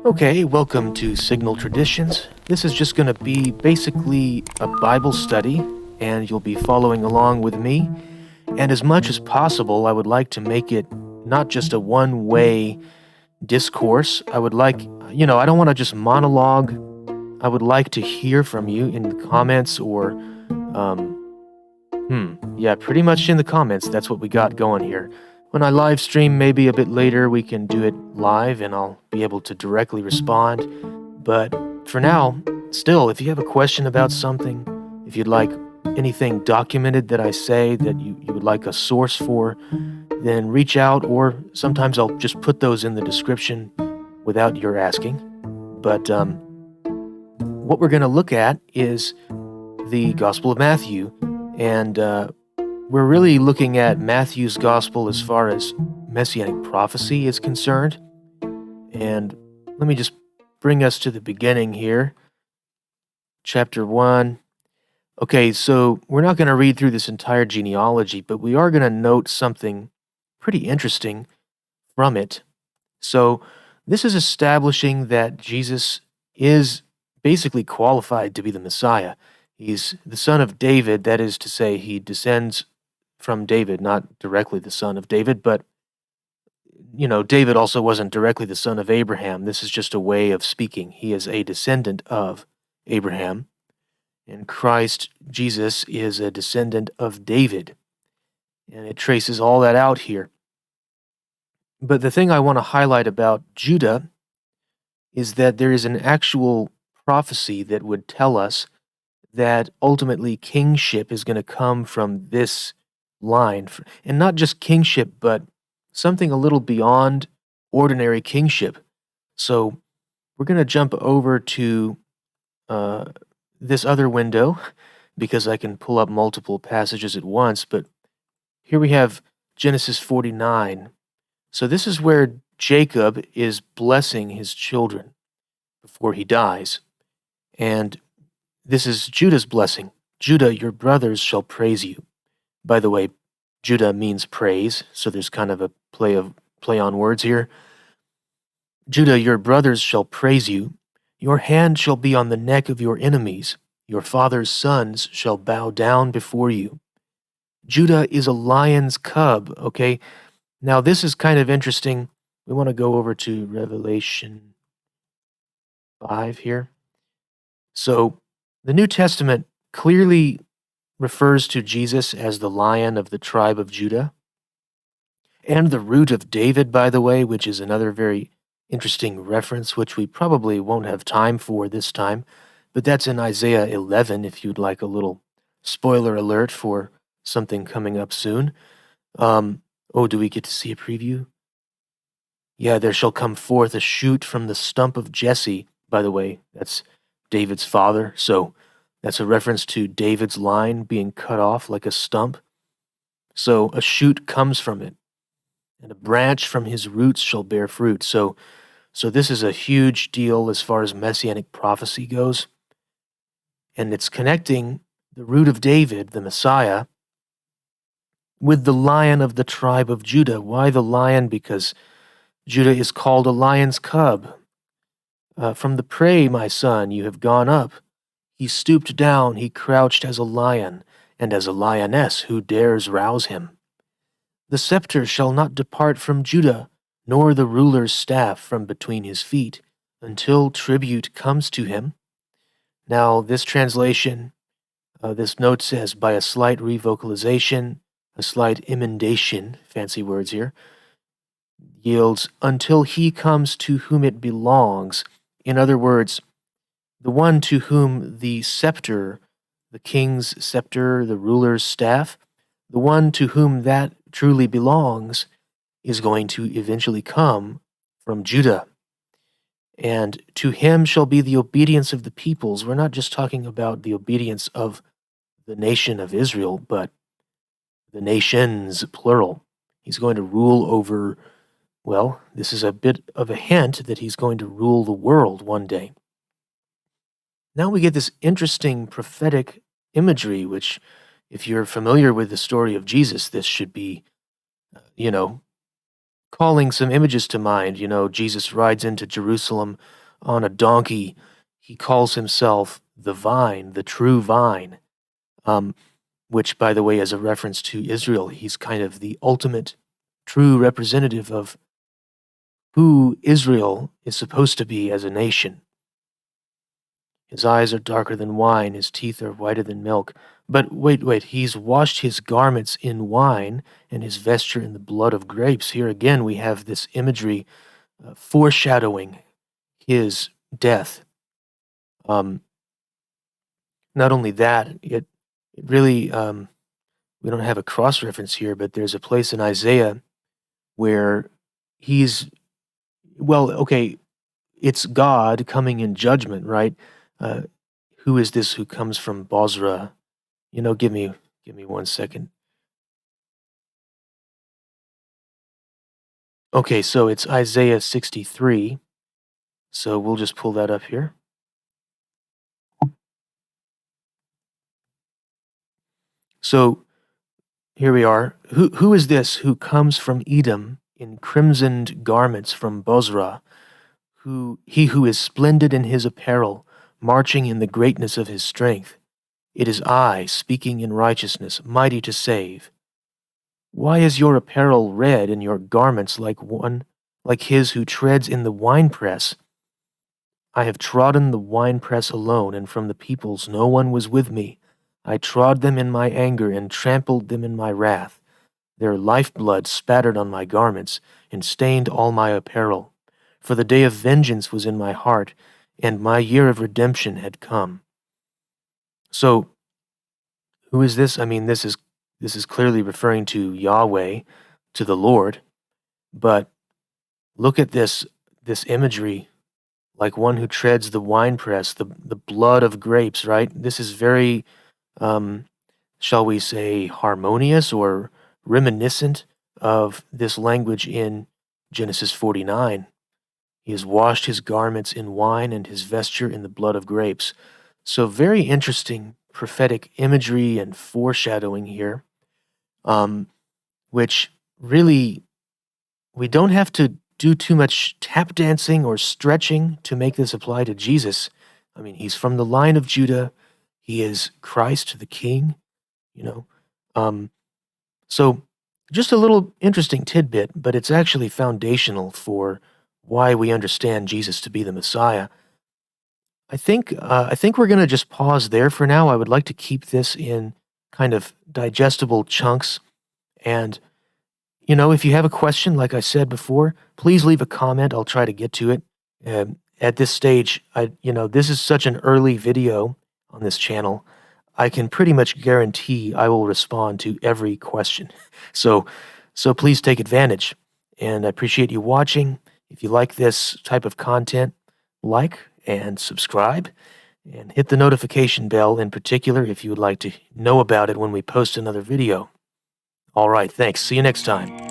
Okay, welcome to Signal Traditions. This is just going to be basically a Bible study, and you'll be following along with me. And as much as possible, I would like to make it not just a one-way discourse. I would like, I don't want to just monologue. I would like to hear from you in the comments or, pretty much in the comments. That's what we got going here. When I live stream, maybe a bit later, we can do it live and I'll be able to directly respond. But for now, still, if you have a question about something, if you'd like anything documented that I say that you would like a source for, then reach out, or sometimes I'll just put those in the description without your asking. But what we're going to look at is the Gospel of Matthew, and we're really looking at Matthew's Gospel as far as Messianic prophecy is concerned. And let me just bring us to the beginning here. Chapter 1. Okay, so we're not going to read through this entire genealogy, but we are going to note something pretty interesting from it. So this is establishing that Jesus is basically qualified to be the Messiah. He's the son of David, that is to say, he descends from David, not directly the son of David, but David also wasn't directly the son of Abraham. This is just a way of speaking. He is a descendant of Abraham, and Christ Jesus is a descendant of David, and it traces all that out here. But the thing I want to highlight about Judah is that there is an actual prophecy that would tell us that ultimately kingship is going to come from this line, and not just kingship, but something a little beyond ordinary kingship. So we're going to jump over to this other window because I can pull up multiple passages at once, but here we have Genesis 49. So this is where Jacob is blessing his children before he dies. And this is Judah's blessing. Judah, your brothers shall praise you. By the way, Judah means praise, so there's kind of a play on words here. Judah, your brothers shall praise you. Your hand shall be on the neck of your enemies. Your father's sons shall bow down before you. Judah is a lion's cub, okay? Now, this is kind of interesting. We want to go over to Revelation 5 here. So, the New Testament clearly refers to Jesus as the Lion of the tribe of Judah, and the root of David, by the way, which is another very interesting reference, which we probably won't have time for this time, but that's in Isaiah 11, if you'd like a little spoiler alert for something coming up soon. Do we get to see a preview? Yeah, there shall come forth a shoot from the stump of Jesse. By the way, that's David's father, so that's a reference to David's line being cut off like a stump. So a shoot comes from it, and a branch from his roots shall bear fruit. So this is a huge deal as far as Messianic prophecy goes, and it's connecting the root of David, the Messiah, with the Lion of the tribe of Judah. Why the lion? Because Judah is called a lion's cub. From the prey, my son, you have gone up. He stooped down, he crouched as a lion, and as a lioness, who dares rouse him? The scepter shall not depart from Judah, nor the ruler's staff from between his feet, until tribute comes to him. Now, this translation, this note says, by a slight revocalization, a slight emendation, fancy words here, yields, until he comes to whom it belongs. In other words, the one to whom the scepter, the king's scepter, the ruler's staff, the one to whom that truly belongs is going to eventually come from Judah. And to him shall be the obedience of the peoples. We're not just talking about the obedience of the nation of Israel, but the nations, plural. He's going to rule over, well, this is a bit of a hint that he's going to rule the world one day. Now we get this interesting prophetic imagery, which, if you're familiar with the story of Jesus, this should be, calling some images to mind. Jesus rides into Jerusalem on a donkey. He calls himself the vine, the true vine, um, which, by the way, is a reference to Israel. He's kind of the ultimate true representative of who Israel is supposed to be as a nation. His eyes are darker than wine, his teeth are whiter than milk. But wait, he's washed his garments in wine and his vesture in the blood of grapes. Here again, we have this imagery foreshadowing his death. Um, Not only that, it really, we don't have a cross reference here, but there's a place in Isaiah where he's, well, okay, it's God coming in judgment, right? Uh, who is this who comes from Bozrah? Give me 1 second. Okay, so it's Isaiah 63. So we'll just pull that up here. So here we are. Who is this who comes from Edom in crimsoned garments from Bozrah? He who is splendid in his apparel, marching in the greatness of his strength. It is I, speaking in righteousness, mighty to save. Why is your apparel red and your garments like his who treads in the winepress? I have trodden the winepress alone, and from the peoples no one was with me. I trod them in my anger and trampled them in my wrath. Their lifeblood spattered on my garments and stained all my apparel. For the day of vengeance was in my heart, and my year of redemption had come. So, who is this? I mean, this is clearly referring to Yahweh, to the Lord, but look at this imagery, like one who treads the winepress, the blood of grapes, right? This is very, shall we say, harmonious or reminiscent of this language in Genesis 49. He has washed his garments in wine and his vesture in the blood of grapes. So very interesting prophetic imagery and foreshadowing here, which really, we don't have to do too much tap dancing or stretching to make this apply to Jesus. I mean, he's from the line of Judah. He is Christ the King, you know. So just a little interesting tidbit, but it's actually foundational for why we understand Jesus to be the Messiah. I think we're going to just pause there for now. I would like to keep this in kind of digestible chunks. And, if you have a question, like I said before, please leave a comment. I'll try to get to it. At this stage, this is such an early video on this channel. I can pretty much guarantee I will respond to every question. So please take advantage. And I appreciate you watching. If you like this type of content, like and subscribe, and hit the notification bell in particular if you would like to know about it when we post another video. All right, thanks. See you next time.